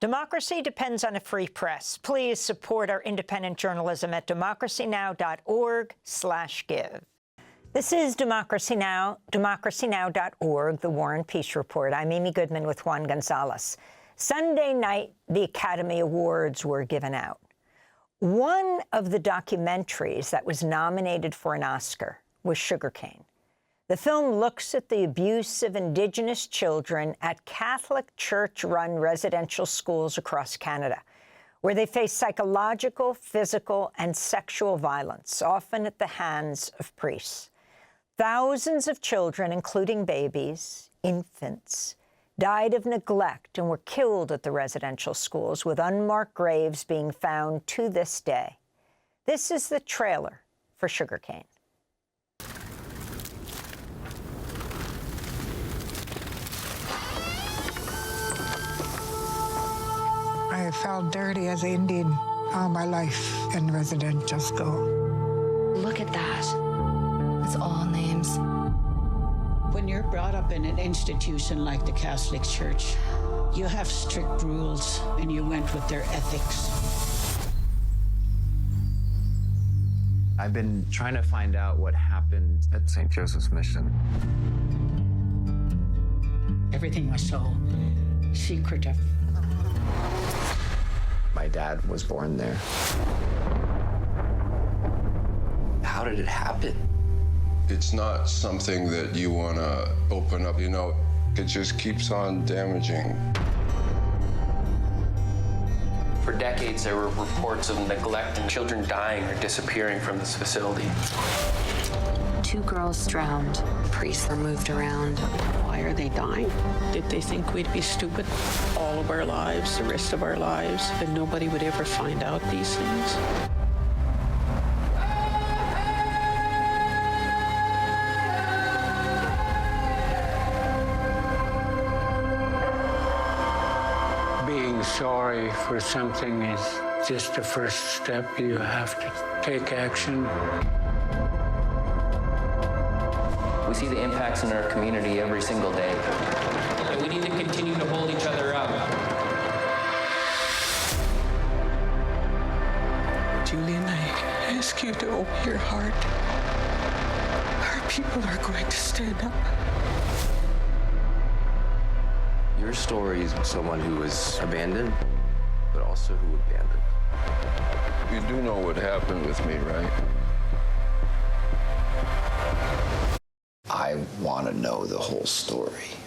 Democracy depends on a free press. Please support our independent journalism at democracynow.org/give. This is Democracy Now!, democracynow.org, The War and Peace Report. I'm Amy Goodman with Juan Gonzalez. Sunday night, the Academy Awards were given out. One of the documentaries that was nominated for an Oscar was Sugarcane. The film looks at the abuse of Indigenous children at Catholic Church-run residential schools across Canada, where they face psychological, physical, and sexual violence, often at the hands of priests. Thousands of children, including babies, infants, died of neglect and were killed at the residential schools, with unmarked graves being found to this day. This is the trailer for Sugarcane. I felt dirty as an Indian all my life in residential school. Look at that. It's all names. When you're brought up in an institution like the Catholic Church, you have strict rules, and you went with their ethics. I've been trying to find out what happened at St. Joseph's Mission. Everything was so secretive. My dad was born there. How did it happen? It's not something that you want to open up, you know. It just keeps on damaging. For decades, there were reports of neglect and children dying or disappearing from this facility. 2 girls drowned. Priests were moved around. Why are they dying? Did they think we'd be stupid all of our lives, the rest of our lives, and nobody would ever find out these things? Being sorry for something is just the first step. You have to take action. We see the impacts in our community every single day. And we need to continue to hold each other up. Julian, I ask you to open your heart. Our people are going to stand up. Your story is someone who was abandoned, but also who abandoned. You do know what happened with me, right? I want to know the whole story.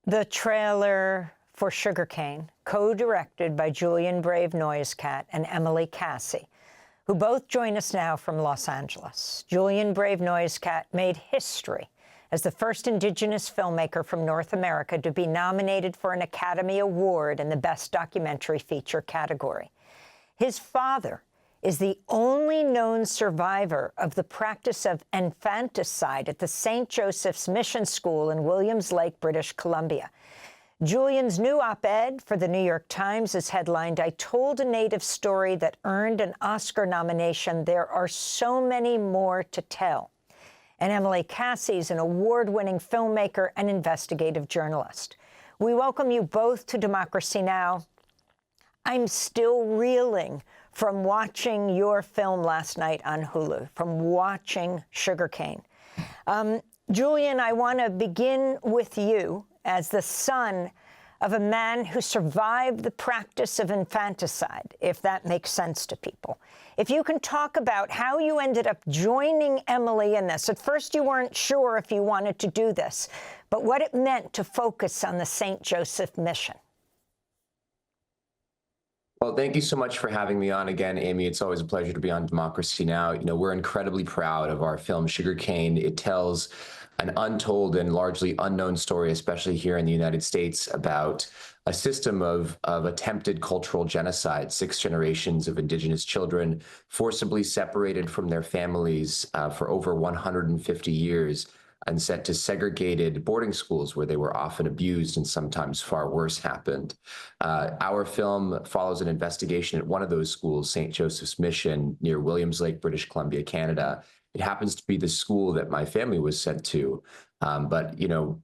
The trailer for Sugarcane, co-directed by Julian Brave NoiseCat and Emily Kassie, who both join us now from Los Angeles. Julian Brave NoiseCat made history as the first Indigenous filmmaker from North America to be nominated for an Academy Award in the Best Documentary Feature category. His father is the only known survivor of the practice of infanticide at the St. Joseph's Mission School in Williams Lake, British Columbia. Julian's new op-ed for the New York Times is headlined, "I told a Native story that earned an Oscar nomination. There are so many more to tell." And Emily Kassie is an award-winning filmmaker and investigative journalist. We welcome you both to Democracy Now! I'm still reeling from watching your film last night on Hulu, from watching Sugarcane. Julian, I want to begin with you as the son of a man who survived the practice of infanticide, if that makes sense to people. If you can talk about how you ended up joining Emily in this. At first, you weren't sure if you wanted to do this, but what it meant to focus on the St. Joseph Mission. Well, thank you so much for having me on again, Amy. It's always a pleasure to be on Democracy Now! You know, we're incredibly proud of our film, Sugarcane. It tells an untold and largely unknown story, especially here in the United States, about a system of attempted cultural genocide, 6 generations of Indigenous children forcibly separated from their families for over 150 years and sent to segregated boarding schools where they were often abused and sometimes far worse happened. Our film follows an investigation at one of those schools, St. Joseph's Mission, near Williams Lake, British Columbia, Canada. It happens to be the school that my family was sent to. But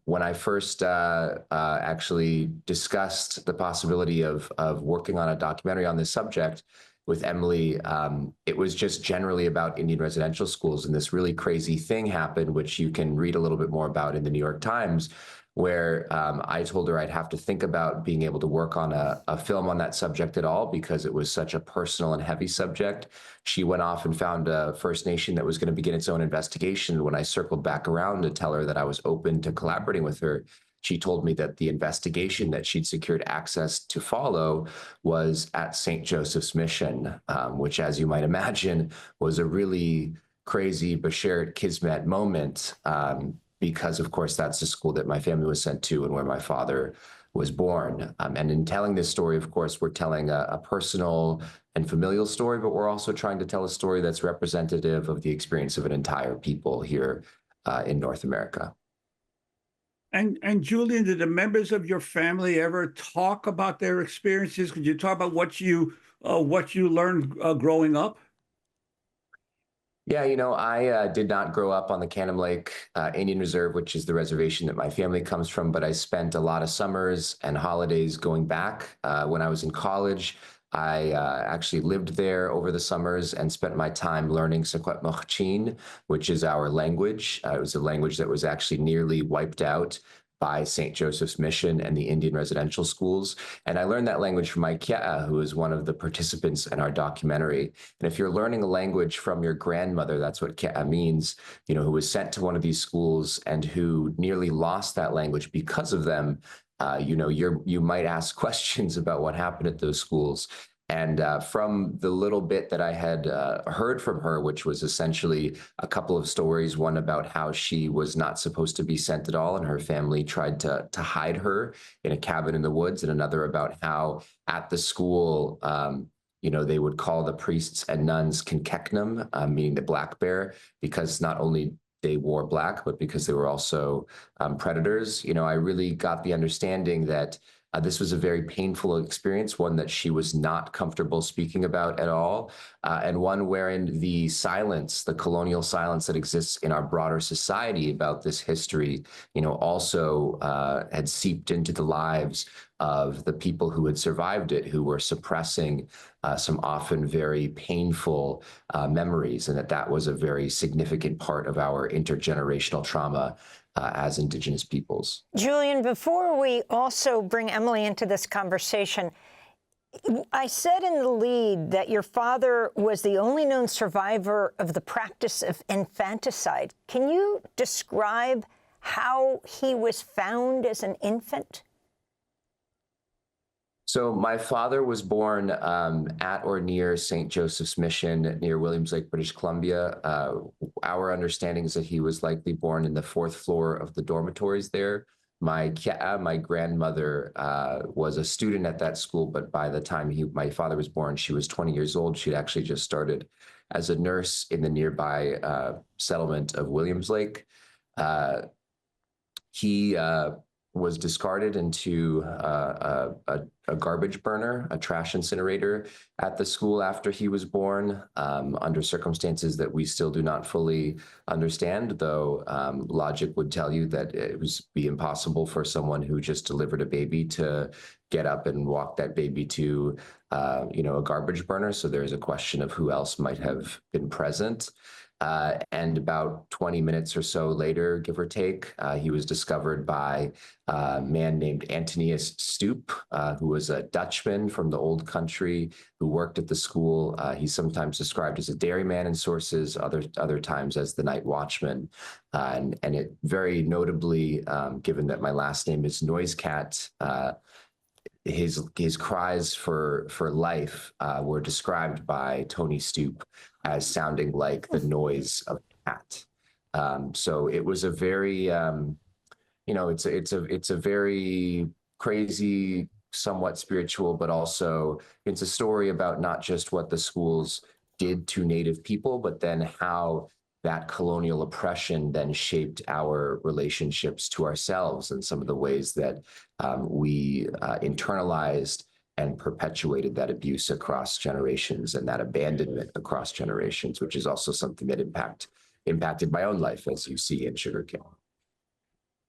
when I first actually discussed the possibility of working on a documentary on this subject with Emily, it was just generally about Indian residential schools. And this really crazy thing happened, which you can read a little bit more about in the New York Times, where I told her I'd have to think about being able to work on a film on that subject at all, because it was such a personal and heavy subject. She went off and found a First Nation that was going to begin its own investigation. When I circled back around to tell her that I was open to collaborating with her, she told me that the investigation that she'd secured access to follow was at St. Joseph's Mission, which, as you might imagine, was a really crazy Bashert Kismet moment, because, of course, that's the school that my family was sent to and where my father was born. And in telling this story, of course, we're telling a personal and familial story, but we're also trying to tell a story that's representative of the experience of an entire people here in North America. And Julian, did the members of your family ever talk about their experiences? Could you talk about what you learned growing up? Yeah, I did not grow up on the Cannon Lake Indian Reserve, which is the reservation that my family comes from, but I spent a lot of summers and holidays going back. When I was in college, I actually lived there over the summers and spent my time learning Secwepemchin, which is our language. It was a language that was actually nearly wiped out by St. Joseph's Mission and the Indian residential schools. And I learned that language from my Kia'a, who is one of the participants in our documentary. And if you're learning a language from your grandmother, that's what Kia'a means, who was sent to one of these schools and who nearly lost that language because of them, you might ask questions about what happened at those schools. And from the little bit that I had heard from her, which was essentially a couple of stories, one about how she was not supposed to be sent at all and her family tried to hide her in a cabin in the woods, and another about how at the school, they would call the priests and nuns Kinkeknum, meaning the black bear, because not only they wore black, but because they were also predators. I really got the understanding that this was a very painful experience, one that she was not comfortable speaking about at all, and one wherein the silence, the colonial silence that exists in our broader society about this history, also had seeped into the lives of the people who had survived it, who were suppressing some often very painful memories, and that was a very significant part of our intergenerational trauma as Indigenous peoples. Julian, before we also bring Emily into this conversation, I said in the lead that your father was the only known survivor of the practice of infanticide. Can you describe how he was found as an infant? So my father was born at or near St. Joseph's Mission near Williams Lake, British Columbia. Our understanding is that he was likely born in the 4th floor of the dormitories there. My grandmother was a student at that school, but by the time my father was born, she was 20 years old. She'd actually just started as a nurse in the nearby settlement of Williams Lake. He was discarded into a garbage burner, a trash incinerator at the school after he was born, under circumstances that we still do not fully understand, though logic would tell you that it would be impossible for someone who just delivered a baby to get up and walk that baby to a garbage burner. So there's a question of who else might have been present. And about 20 minutes or so later, give or take, he was discovered by a man named Antonius Stoop, who was a Dutchman from the old country who worked at the school. He's sometimes described as a dairyman in sources, other times as the night watchman. And it very notably, given that my last name is NoiseCat, his cries for life were described by Tony Stoop as sounding like the noise of a cat. So it was a very, it's a very crazy, somewhat spiritual, but also it's a story about not just what the schools did to Native people, but then how that colonial oppression then shaped our relationships to ourselves and some of the ways that we internalized and perpetuated that abuse across generations and that abandonment across generations, which is also something that impacted my own life, as you see in Sugarcane.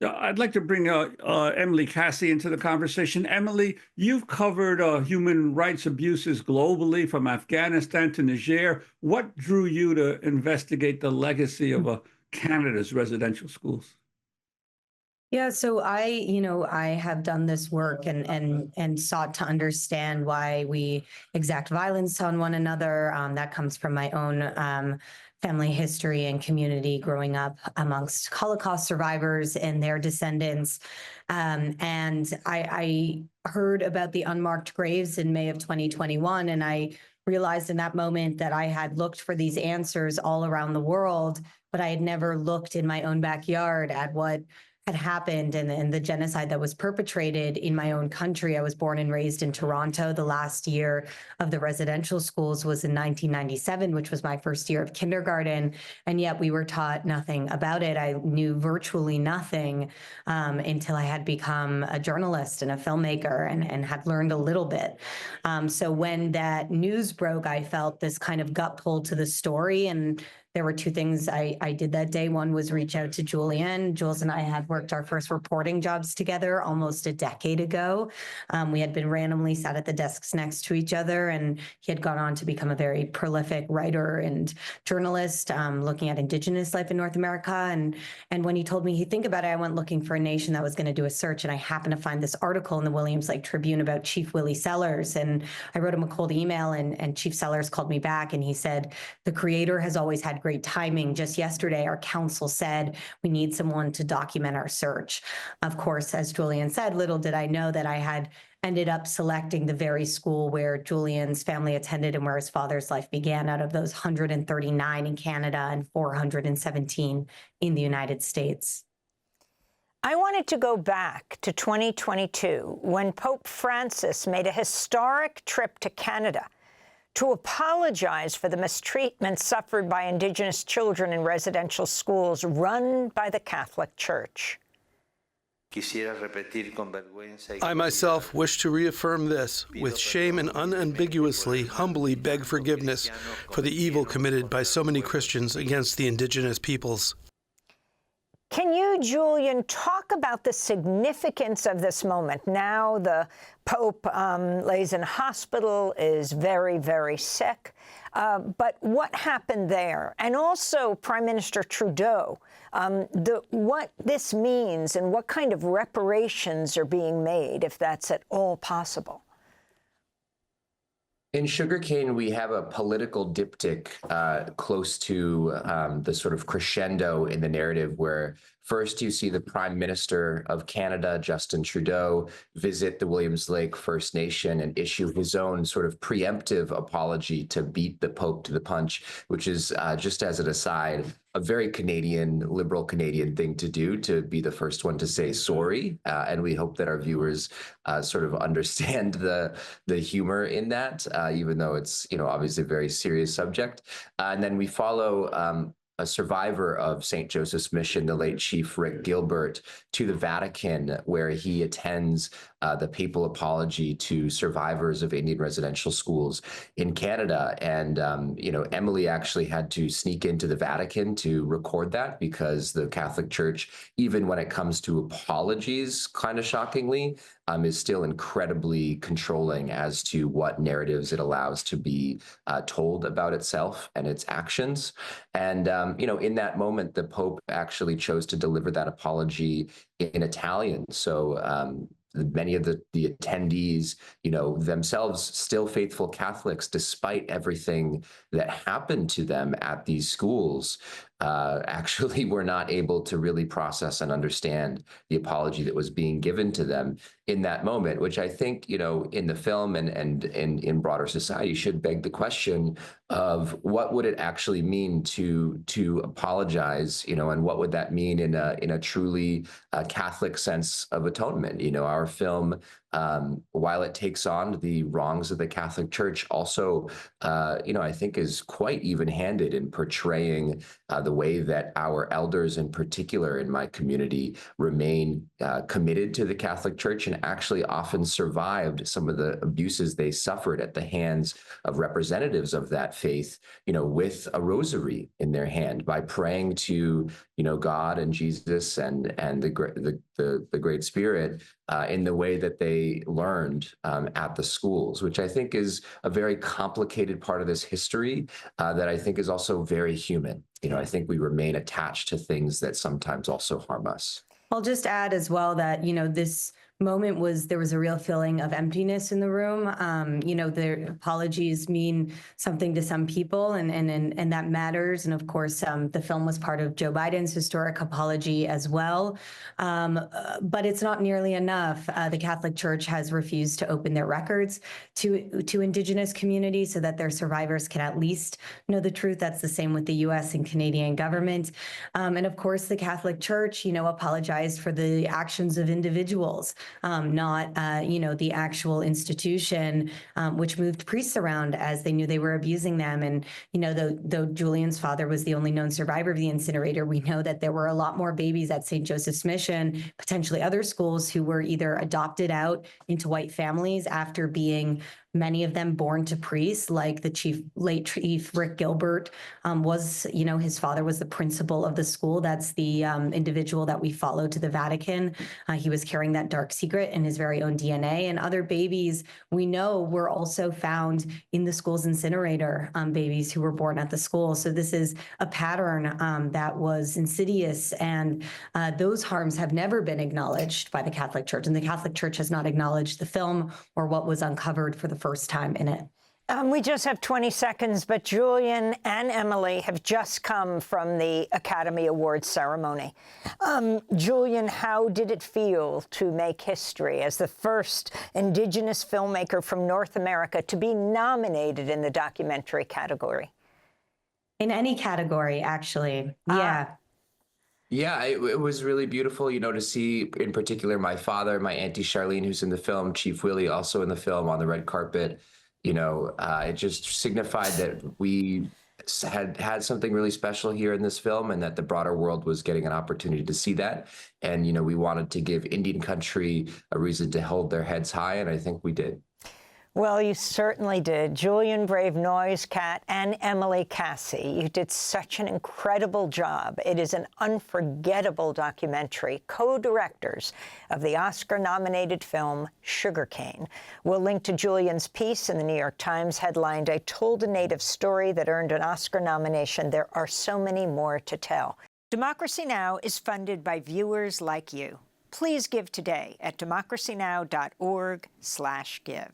Yeah, I'd like to bring Emily Kassie into the conversation. Emily, you've covered human rights abuses globally, from Afghanistan to Niger. What drew you to investigate the legacy of Canada's residential schools? Yeah, so I have done this work and sought to understand why we exact violence on one another. That comes from my own family history and community growing up amongst Holocaust survivors and their descendants. And I heard about the unmarked graves in May of 2021, and I realized in that moment that I had looked for these answers all around the world, but I had never looked in my own backyard at what had happened and the genocide that was perpetrated in my own country. I was born and raised in Toronto. The last year of the residential schools was in 1997, which was my first year of kindergarten, and yet we were taught nothing about it. I knew virtually nothing until I had become a journalist and a filmmaker and had learned a little bit. So when that news broke, I felt this kind of gut pull to the story, and there were two things I did that day. One was reach out to Julian. Jules and I had worked our first reporting jobs together almost a decade ago. We had been randomly sat at the desks next to each other, and he had gone on to become a very prolific writer and journalist, looking at Indigenous life in North America. And when he told me he'd think about it, I went looking for a nation that was going to do a search, and I happened to find this article in the Williams Lake Tribune about Chief Willie Sellers. And I wrote him a cold email, and Chief Sellers called me back, and he said, the creator has always had great timing. Just yesterday, our council said we need someone to document our search. Of course, as Julian said, little did I know that I had ended up selecting the very school where Julian's family attended and where his father's life began, out of those 139 in Canada and 417 in the United States. I wanted to go back to 2022 when Pope Francis made a historic trip to Canada to apologize for the mistreatment suffered by Indigenous children in residential schools run by the Catholic Church. I myself wish to reaffirm this, with shame and unambiguously, humbly beg forgiveness for the evil committed by so many Christians against the Indigenous peoples. Can you, Julian, talk about the significance of this moment? Now the Pope lays in hospital, is very, very sick. But what happened there? And also Prime Minister Trudeau, what this means and what kind of reparations are being made, if that's at all possible. In Sugarcane, we have a political diptych close to the sort of crescendo in the narrative, where first you see the Prime Minister of Canada, Justin Trudeau, visit the Williams Lake First Nation and issue his own sort of preemptive apology to beat the Pope to the punch, which is, just as an aside, a very Canadian, liberal Canadian thing to do, to be the first one to say sorry. And we hope that our viewers sort of understand the humor in that, even though it's, obviously a very serious subject. And then we follow a survivor of St. Joseph's Mission, the late Chief Rick Gilbert, to the Vatican, where he attends the papal apology to survivors of Indian residential schools in Canada. And, Emily actually had to sneak into the Vatican to record that, because the Catholic Church, even when it comes to apologies, kind of shockingly, is still incredibly controlling as to what narratives it allows to be told about itself and its actions. And, in that moment, the Pope actually chose to deliver that apology in Italian. So many of the attendees, themselves still faithful Catholics, despite everything that happened to them at these schools, actually were not able to really process and understand the apology that was being given to them in that moment, which I think, in the film and in broader society should beg the question of what would it actually mean to apologize, and what would that mean in a truly Catholic sense of atonement. Our film while it takes on the wrongs of the Catholic Church, also, I think is quite even-handed in portraying the way that our elders, in particular in my community, remain committed to the Catholic Church and actually often survived some of the abuses they suffered at the hands of representatives of that faith, with a rosary in their hand, by praying to, God and Jesus and the Great Spirit in the way that they learned at the schools, which I think is a very complicated part of this history that I think is also very human. I think we remain attached to things that sometimes also harm us. I'll just add as well that, this moment there was a real feeling of emptiness in the room. The apologies mean something to some people, and that matters. And of course, the film was part of Joe Biden's historic apology as well. But it's not nearly enough. The Catholic Church has refused to open their records to Indigenous communities so that their survivors can at least know the truth. That's the same with the U.S. and Canadian government. And of course, the Catholic Church, apologized for the actions of individuals. Not, the actual institution, which moved priests around as they knew they were abusing them. And, though Julian's father was the only known survivor of the incinerator, we know that there were a lot more babies at St. Joseph's Mission, potentially other schools, who were either adopted out into white families after being, many of them, born to priests, like the late Chief Rick Gilbert was, his father was the principal of the school. That's the individual that we followed to the Vatican. He was carrying that dark secret in his very own DNA. And other babies we know were also found in the school's incinerator, babies who were born at the school. So this is a pattern that was insidious, and those harms have never been acknowledged by the Catholic Church. And the Catholic Church has not acknowledged the film or what was uncovered for the first time in it. We just have 20 seconds, but Julian and Emily have just come from the Academy Awards ceremony. Julian, how did it feel to make history as the first Indigenous filmmaker from North America to be nominated in the documentary category? In any category, actually. Yeah. Yeah, it was really beautiful, to see, in particular, my father, my Auntie Charlene, who's in the film, Chief Willie, also in the film, on the red carpet. It just signified that we had something really special here in this film, and that the broader world was getting an opportunity to see that. And, we wanted to give Indian country a reason to hold their heads high, and I think we did. Well, you certainly did. Julian Brave NoiseCat and Emily Kassie, you did such an incredible job. It is an unforgettable documentary, co-directors of the Oscar-nominated film Sugarcane. We'll link to Julian's piece in the New York Times headlined, "I told a Native story that earned an Oscar nomination. There are so many more to tell." Democracy Now! Is funded by viewers like you. Please give today at democracynow.org/give.